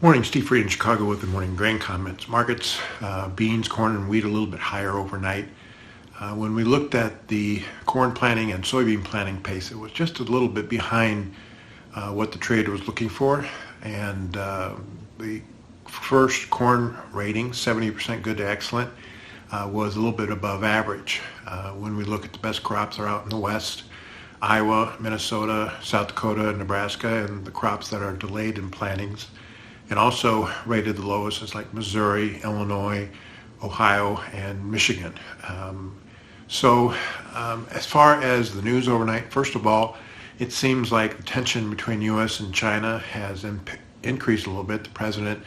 Morning, Steve Freed in Chicago with the morning grain comments. Markets, beans, corn, and wheat a little bit higher overnight. When we looked at the corn planting and soybean planting pace, it was just a little bit behind what the trader was looking for. And the first corn rating, 70% good to excellent, was a little bit above average. When we look at the best crops are out in the west, Iowa, Minnesota, South Dakota, and Nebraska, and the crops that are delayed in plantings. And also rated the lowest is like Missouri, Illinois, Ohio, and Michigan. As far as the news overnight, first of all, it seems like the tension between U.S. and China has increased a little bit. The president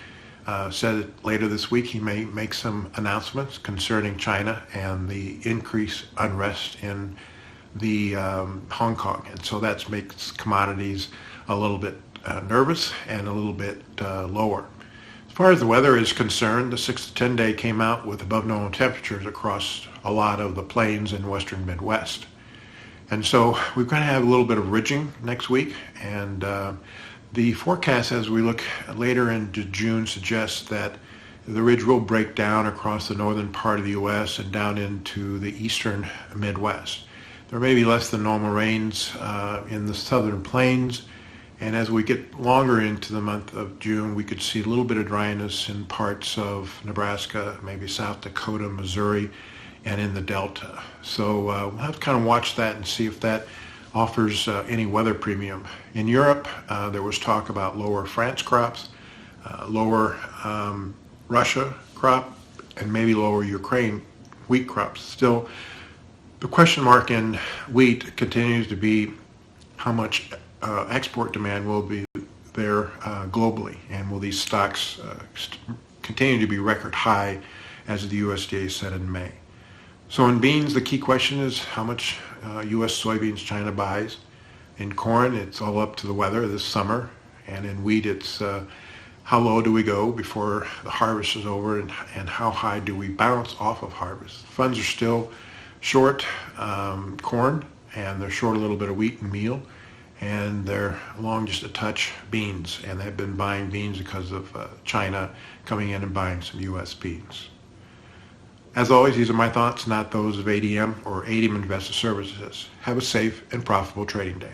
said that later this week he may make some announcements concerning China and the increased unrest in the Hong Kong. And so that makes commodities a little bit nervous and a little bit lower. As far as the weather is concerned, the 6 to 10 day came out with above normal temperatures across a lot of the plains in western Midwest. And so we're going to have a little bit of ridging next week, and the forecast as we look later into June suggests that the ridge will break down across the northern part of the U.S. and down into the eastern Midwest. There may be less than normal rains in the southern plains. And as we get longer into the month of June, we could see a little bit of dryness in parts of Nebraska, maybe South Dakota, Missouri, and in the Delta. So we'll have to kind of watch that and see if that offers any weather premium. In Europe, there was talk about lower France crops, lower Russia crop, and maybe lower Ukraine wheat crops. Still, the question mark in wheat continues to be how much export demand will be there globally, and will these stocks continue to be record high as the USDA said in May. So in beans, the key question is how much U.S. soybeans China buys. In corn, it's all up to the weather this summer, and in wheat, it's how low do we go before the harvest is over, and how high do we bounce off of harvest. Funds are still short corn, and they're short a little bit of wheat and meal, and they're long just a touch beans, and they've been buying beans because of China coming in and buying some U.S. beans. As always, these are my thoughts, not those of ADM or ADM Investor Services. Have a safe and profitable trading day.